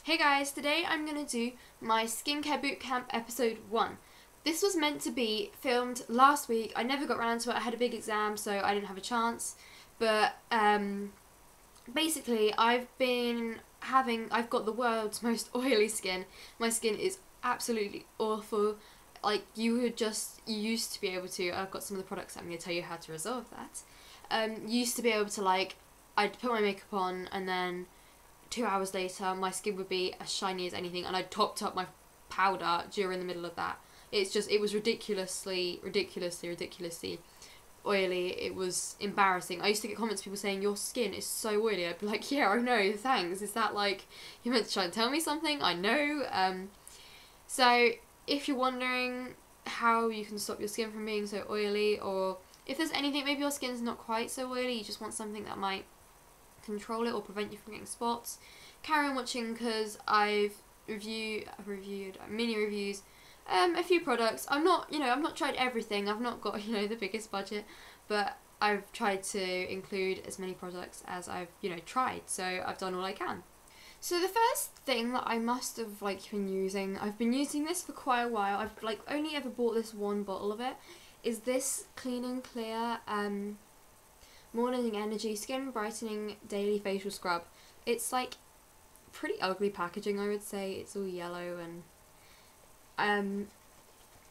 Hey guys, today I'm going to do my skincare bootcamp episode 1. This was meant to be filmed last week. I never got around to it. I had a big exam, so I didn't have a chance. But basically I've got the world's most oily skin. My skin is absolutely awful. Like you used to be able to, I've got some of the products that I'm going to tell you how to resolve that. You used to be able to I'd put my makeup on and then 2 hours later my skin would be as shiny as anything, and I topped up my powder during the middle of that. It was ridiculously oily. It was embarrassing. I used to get comments, people saying your skin is so oily. I'd be like, yeah, I know, thanks. Is that like you meant to try and tell me something? I know. So if you're wondering how you can stop your skin from being so oily, or if there's anything, maybe your skin's not quite so oily, you just want something that might control it or prevent you from getting spots, carry on watching, because I've reviewed mini reviews, a few products. I've not tried everything. I've not got the biggest budget, but I've tried to include as many products as I've tried, so I've done all I can. So the first thing that I must have been using, I've been using this for quite a while. I've only ever bought this one bottle of it, is this Clean and Clear Morning Energy Skin Brightening Daily Facial Scrub. It's pretty ugly packaging, I would say. It's all yellow, and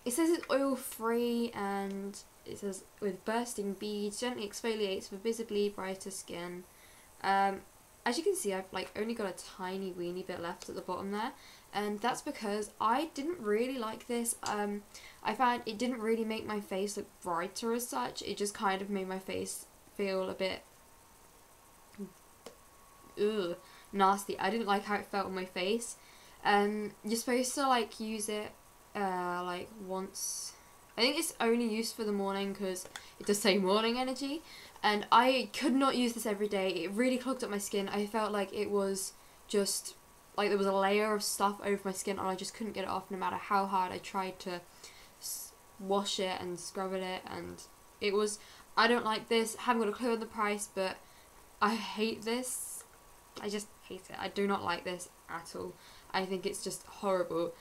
it says it's oil free, and it says with bursting beads, gently exfoliates for visibly brighter skin. As you can see, I've only got a tiny weeny bit left at the bottom there, and that's because I didn't really like this. I found it didn't really make my face look brighter as such. It just kind of made my face feel a bit nasty. I didn't like how it felt on my face. You're supposed to use it once. I think it's only used for the morning because it does say morning energy, and I could not use this every day. It really clogged up my skin. I felt like it was just there was a layer of stuff over my skin, and I just couldn't get it off no matter how hard I tried to wash it and scrub it, and it was, I don't like this. I haven't got a clue on the price, but I hate this. I just hate it. I do not like this at all. I think it's just horrible.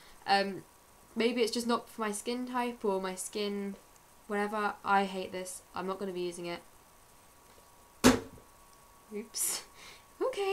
Maybe it's just not for my skin type or my skin, whatever. I hate this. I'm not going to be using it. Oops. Okay.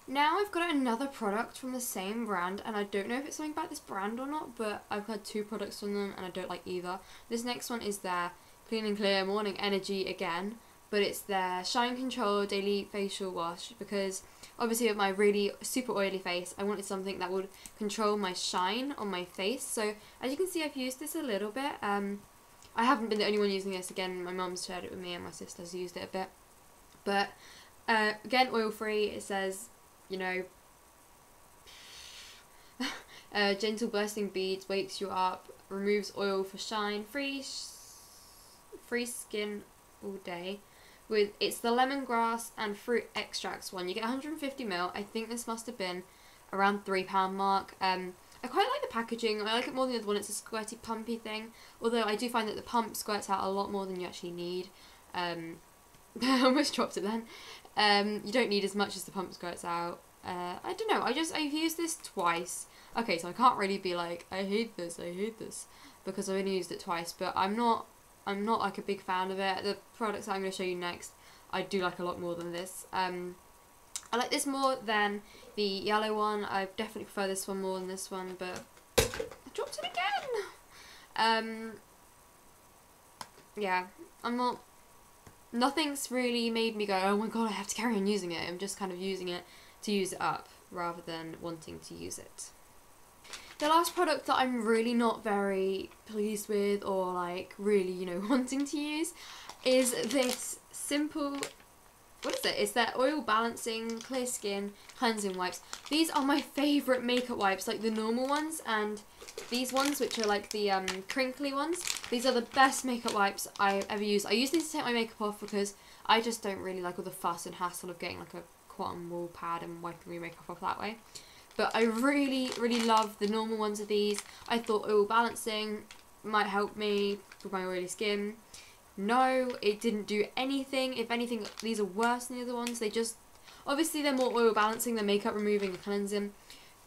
Now I've got another product from the same brand, and I don't know if it's something about this brand or not, but I've had 2 products from them and I don't like either. This next one is their Clean and Clear Morning Energy again, but it's their Shine Control Daily Facial Wash, because obviously with my really super oily face, I wanted something that would control my shine on my face. So as you can see, I've used this a little bit. I haven't been the only one using this. Again, my mum's shared it with me and my sister's used it a bit. But again, oil free. It says, gentle bursting beads, wakes you up, removes oil for shine, free skin all day. It's the lemongrass and fruit extracts one. You get 150ml. I think this must have been around £3 mark. I quite like the packaging. I like it more than the other one. It's a squirty, pumpy thing. Although I do find that the pump squirts out a lot more than you actually need. I almost dropped it then. You don't need as much as the pump squirts out. I don't know. I've used this twice. Okay, so I can't really be like, I hate this, because I've only used it twice. But I'm not a big fan of it. The products that I'm going to show you next, I do like a lot more than this. I like this more than the yellow one. I definitely prefer this one more than this one, but I dropped it again. Yeah, nothing's really made me go, oh my god, I have to carry on using it. I'm just kind of using it to use it up rather than wanting to use it. The last product that I'm really not very pleased with, or really, wanting to use, is this simple, what is it? It's their Oil Balancing Clear Skin Cleansing Wipes. These are my favourite makeup wipes, the normal ones, and these ones, which are the crinkly ones. These are the best makeup wipes I've ever used. I use these to take my makeup off because I just don't really like all the fuss and hassle of getting a cotton wool pad and wiping your makeup off that way. But I really, really love the normal ones of these. I thought oil balancing might help me with my oily skin. No, it didn't do anything. If anything, these are worse than the other ones. Obviously they're more oil balancing than makeup removing and cleansing.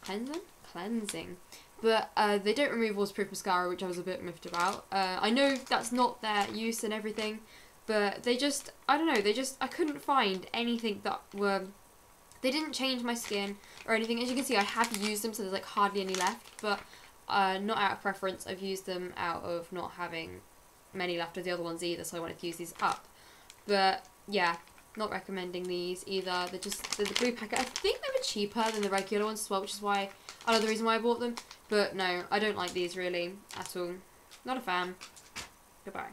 cleansing. But they don't remove waterproof mascara, which I was a bit miffed about. I know that's not their use and everything, but they just, I don't know, I couldn't find anything that were, they didn't change my skin or anything. As you can see, I have used them, so there's like hardly any left, but not out of preference. I've used them out of not having many left of the other ones either, so I wanted to use these up. But yeah, not recommending these either. They're the blue packet. I think they were cheaper than the regular ones as well, which is why, another reason why I bought them. But no, I don't like these really at all. Not a fan. Goodbye.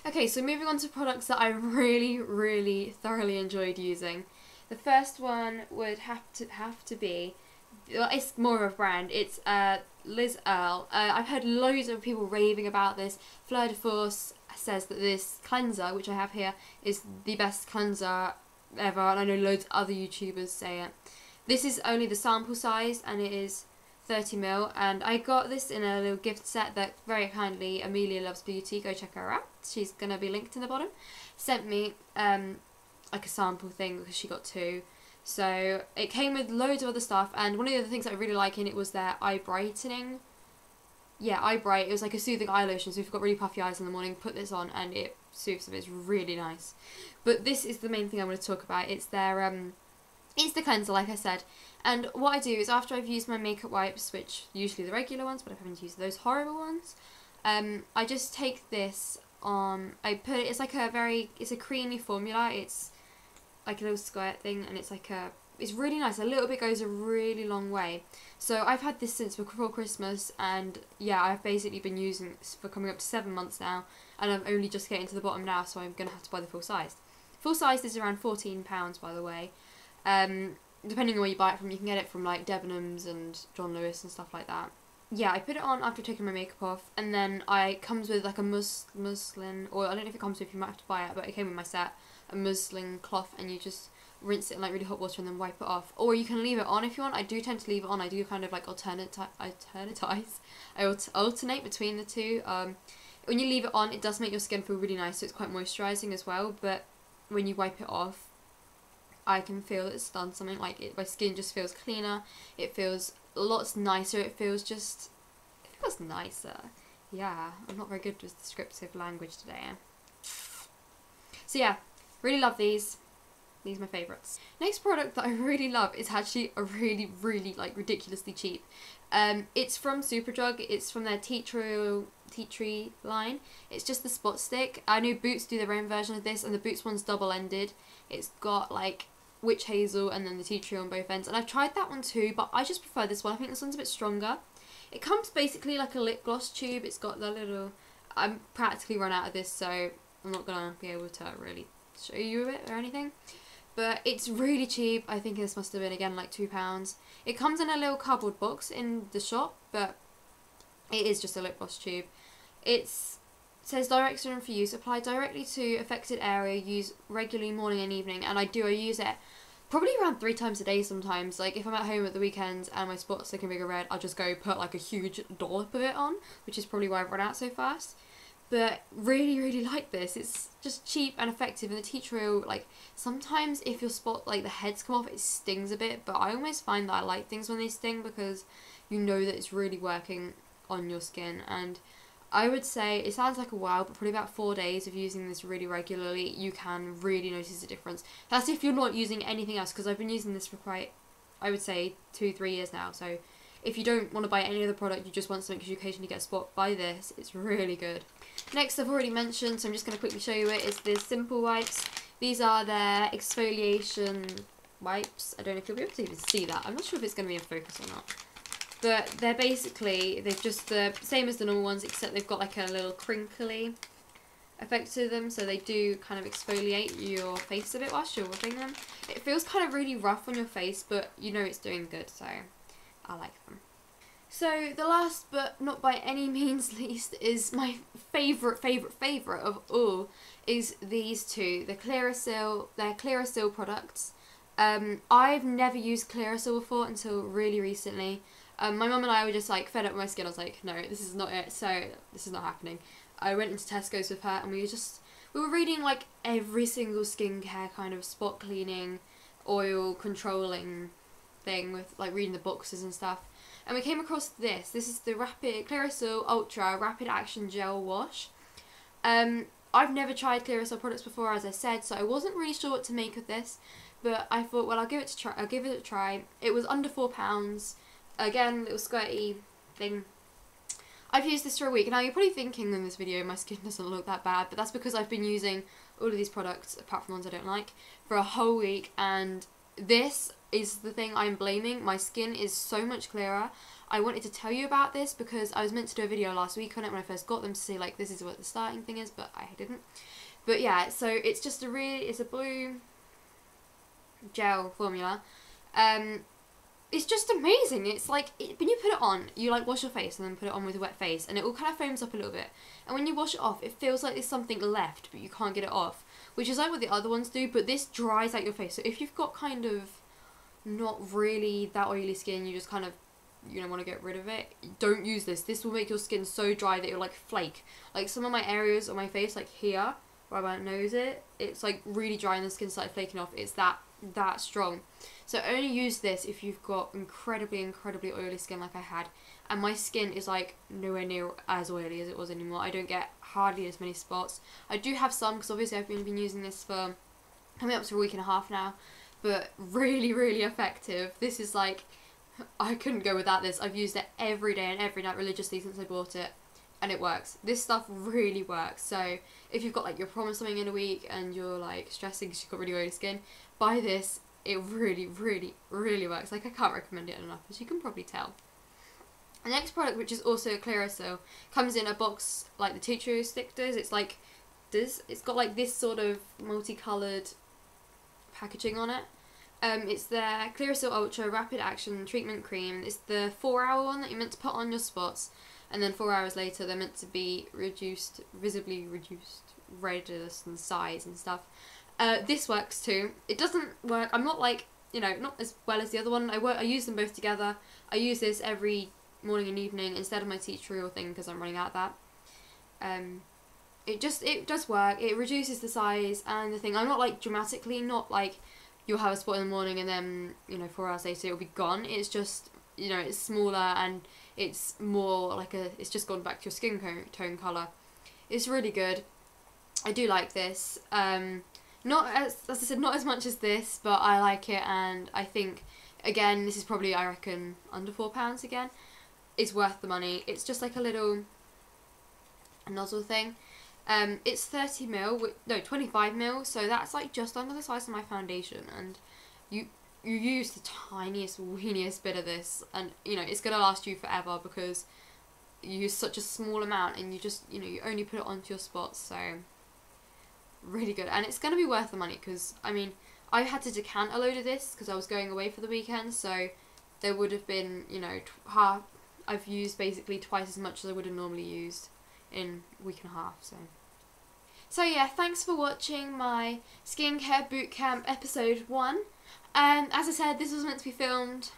Okay, so moving on to products that I really, really thoroughly enjoyed using. The first one would have to be, well, it's more of a brand. It's Liz Earle. I've heard loads of people raving about this. Fleur de Force says that this cleanser, which I have here, is the best cleanser ever, and I know loads of other YouTubers say it. This is only the sample size, and it is 30ml, and I got this in a little gift set that very kindly Amelia Loves Beauty, go check her out, she's gonna be linked in the bottom, sent me like a sample thing because she got 2. So it came with loads of other stuff, and one of the other things that I really like in it was their eye brightening. Yeah, eye bright. It was like a soothing eye lotion, so if you've got really puffy eyes in the morning, put this on and it soothes them. It's really nice. But this is the main thing I want to talk about. It's their it's the cleanser, like I said. And what I do is, after I've used my makeup wipes, which usually the regular ones, but I haven't used those horrible ones, I just take this on, I put it, it's a creamy formula. It's like a little squirt thing, and it's really nice. A little bit goes a really long way. So I've had this since before Christmas, and yeah, I've basically been using it for coming up to 7 months now, and I'm only just getting to the bottom now, so I'm going to have to buy the full size. Full size is around £14, by the way. Depending on where you buy it from, you can get it from like Debenhams and John Lewis and stuff like that. Yeah, I put it on after taking my makeup off, and then it comes with like a muslin, or I don't know if it comes with, you might have to buy it, but it came with my set, a muslin cloth, and you just rinse it in like really hot water and then wipe it off. Or you can leave it on if you want. I do tend to leave it on. I do kind of like alternate between the two. When you leave it on, it does make your skin feel really nice, so it's quite moisturising as well, but when you wipe it off, I can feel that it's done something. Like my skin just feels cleaner, it feels lots nicer, it feels nicer. Yeah, I'm not very good with descriptive language today. So yeah, really love these. These are my favourites. Next product that I really love is actually a really, really like ridiculously cheap. It's from Superdrug. It's from their tea tree line. It's just the spot stick. I know Boots do their own version of this, and the Boots one's double-ended. It's got like witch hazel and then the tea tree on both ends, and I've tried that one too, but I just prefer this one. I think this one's a bit stronger. It comes basically like a lip gloss tube. It's got the little, I'm practically run out of this, so I'm not gonna be able to really show you it or anything, but it's really cheap. I think this must have been again like £2. It comes in a little cardboard box in the shop, but it is just a lip gloss tube. It says direction for use, apply directly to affected area, use regularly morning and evening, and I use it probably around 3 times a day sometimes. Like if I'm at home at the weekends and my spot's looking big or red, I'll just go put like a huge dollop of it on, which is probably why I've run out so fast. But really, really like this. It's just cheap and effective, and the tea tree, like sometimes if your spot, like the heads come off, it stings a bit, but I almost find that I like things when they sting because you know that it's really working on your skin. And I would say, it sounds like a while, but probably about 4 days of using this really regularly, you can really notice a difference. That's if you're not using anything else, because I've been using this for quite, I would say, 2-3 years now. So if you don't want to buy any other product, you just want something because you occasionally get a spot, buy this. It's really good. Next, I've already mentioned, so I'm just going to quickly show you it, is the Simple Wipes. These are their exfoliation wipes. I don't know if you'll be able to even see that. I'm not sure if it's going to be in focus or not. But they're basically, they've just the same as the normal ones, except they've got like a little crinkly effect to them, so they do kind of exfoliate your face a bit whilst you're rubbing them. It feels kind of really rough on your face, but you know it's doing good, so I like them. So the last but not by any means least is my favourite of all, is these two, the Clearasil, they're Clearasil products. I've never used Clearasil before until really recently. My mum and I were just like fed up with my skin. I was like, no, this is not it, so this is not happening. I went into Tesco's with her, and we were reading like every single skincare kind of spot cleaning, oil controlling thing with like reading the boxes and stuff, and we came across this. This is the Clearasil Ultra Rapid Action Gel Wash. I've never tried Clearasil products before, as I said, so I wasn't really sure what to make of this, but I thought, well, I'll give it a try. It was under £4. Again, little squirty thing. I've used this for a week. Now you're probably thinking in this video my skin doesn't look that bad, but that's because I've been using all of these products, apart from the ones I don't like, for a whole week, and this is the thing I'm blaming. My skin is so much clearer. I wanted to tell you about this because I was meant to do a video last week on it when I first got them to say like this is what the starting thing is, but I didn't. But yeah, so it's just it's a blue gel formula. It's just amazing. It's like, when you put it on, you like wash your face and then put it on with a wet face, and it all kind of foams up a little bit. And when you wash it off, it feels like there's something left, but you can't get it off, which is like what the other ones do, but this dries out your face. So if you've got kind of not really that oily skin, you just kind of, you know, want to get rid of it, don't use this. This will make your skin so dry that it'll like flake. Like some of my areas on my face, like here, where my nose is, it's like really dry and the skin started flaking off. It's that strong. So only use this if you've got incredibly oily skin like I had, and my skin is like nowhere near as oily as it was anymore. I don't get hardly as many spots. I do have some because obviously I've been using this for coming up to a week and a half now, but really effective. This is like, I couldn't go without this. I've used it every day and every night religiously since I bought it, and it works. This stuff really works. So if you've got like your prom or something in a week and you're like stressing because you've got really oily skin, buy this. It really works. Like, I can't recommend it enough, as you can probably tell. The next product, which is also a Clearasil, comes in a box like the Tea Tree stick does. It's like this. It's got like this sort of multicoloured packaging on it. It's their Clearasil Ultra Rapid Action Treatment Cream. It's the 4-hour one that you're meant to put on your spots, and then 4 hours later they're meant to be visibly reduced radius and size and stuff. This works too. It doesn't work, I'm not like, you know, not as well as the other one. I use them both together. I use this every morning and evening instead of my tea tree thing because I'm running out of that. It does work. It reduces the size and the thing. I'm not like dramatically, not like you'll have a spot in the morning and then, you know, 4 hours later it'll be gone. It's just, you know, it's smaller and it's more like it's just gone back to your skin tone colour. It's really good. I do like this. Not as I said, not as much as this, but I like it, and I think, again, this is probably, I reckon, under £4 again. It's worth the money. It's just like a little nozzle thing. It's 25ml, so that's like just under the size of my foundation, and you use the tiniest, weeniest bit of this, and, you know, it's going to last you forever because you use such a small amount, and you just, you know, you only put it onto your spots, so really good. And it's going to be worth the money because, I mean, I had to decant a load of this because I was going away for the weekend, so there would have been, you know, I've used basically twice as much as I would have normally used in a week and a half, so yeah, thanks for watching my skincare bootcamp episode 1. As I said, this was meant to be filmed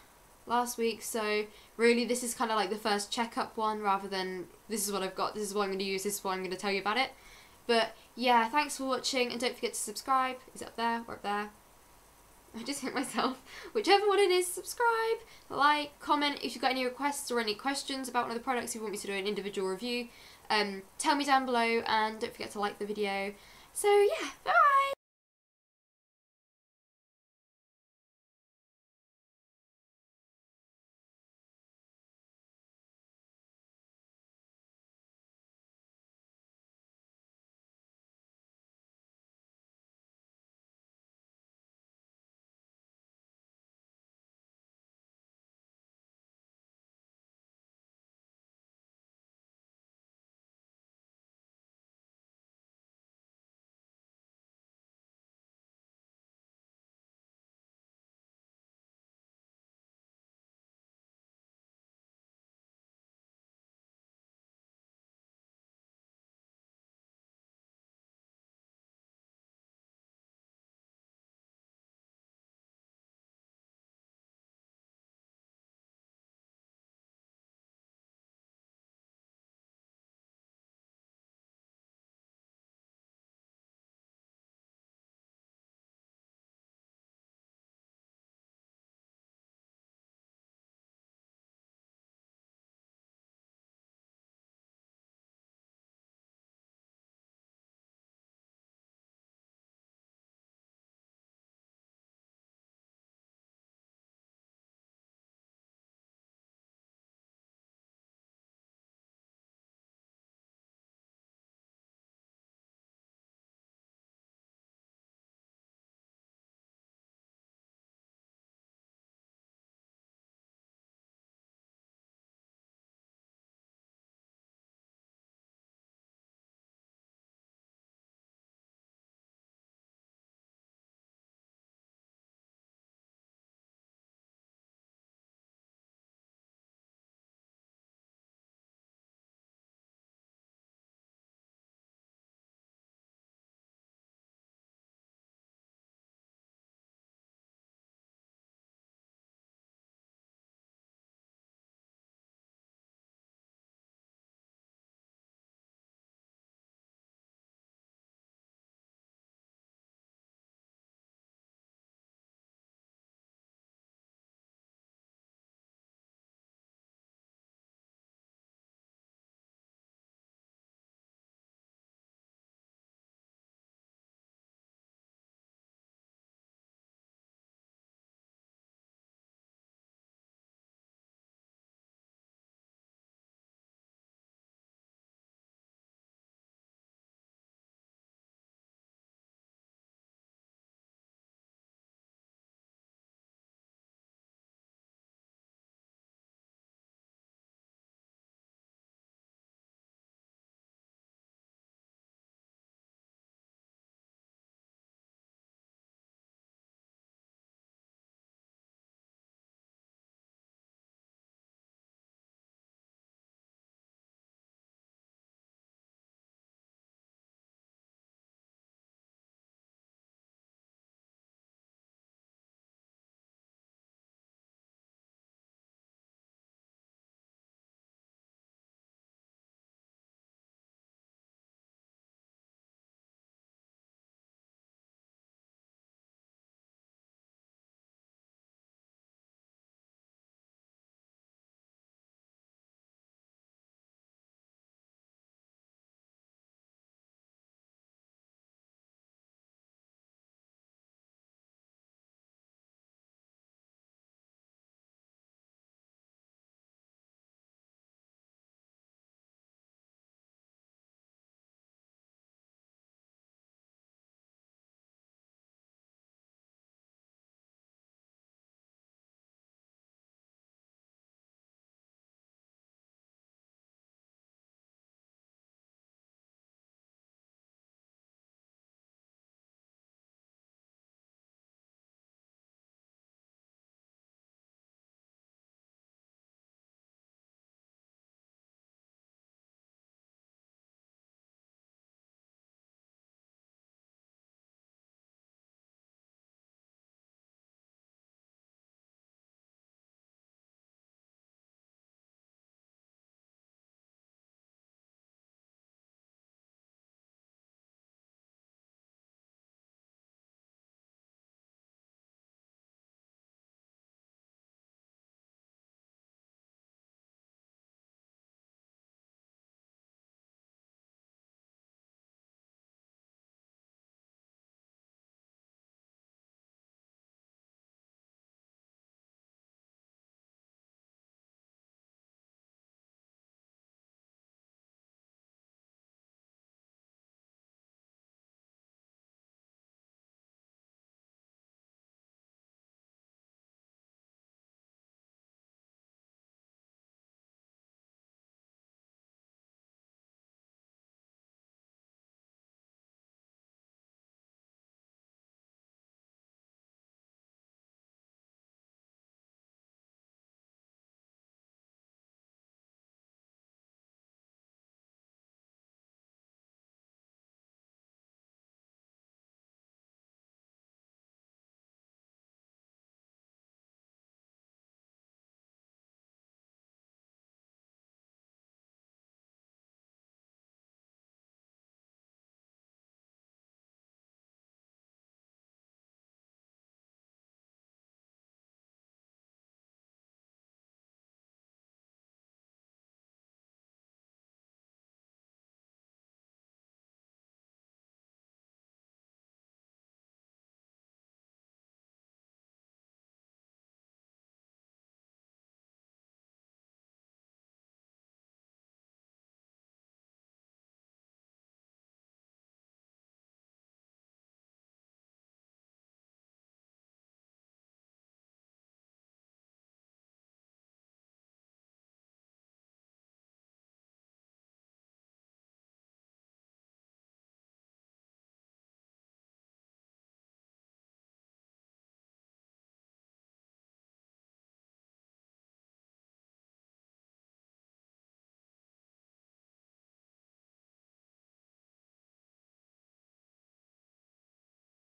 last week, so really this is kind of like the first checkup one rather than this is what I've got, this is what I'm going to use, this is what I'm going to tell you about it. But yeah, thanks for watching, and don't forget to subscribe. Is it up there or up there? I just hit myself. Whichever one it is, subscribe, like, comment. If you've got any requests or any questions about one of the products you want me to do an individual review, tell me down below, and don't forget to like the video. So yeah, bye!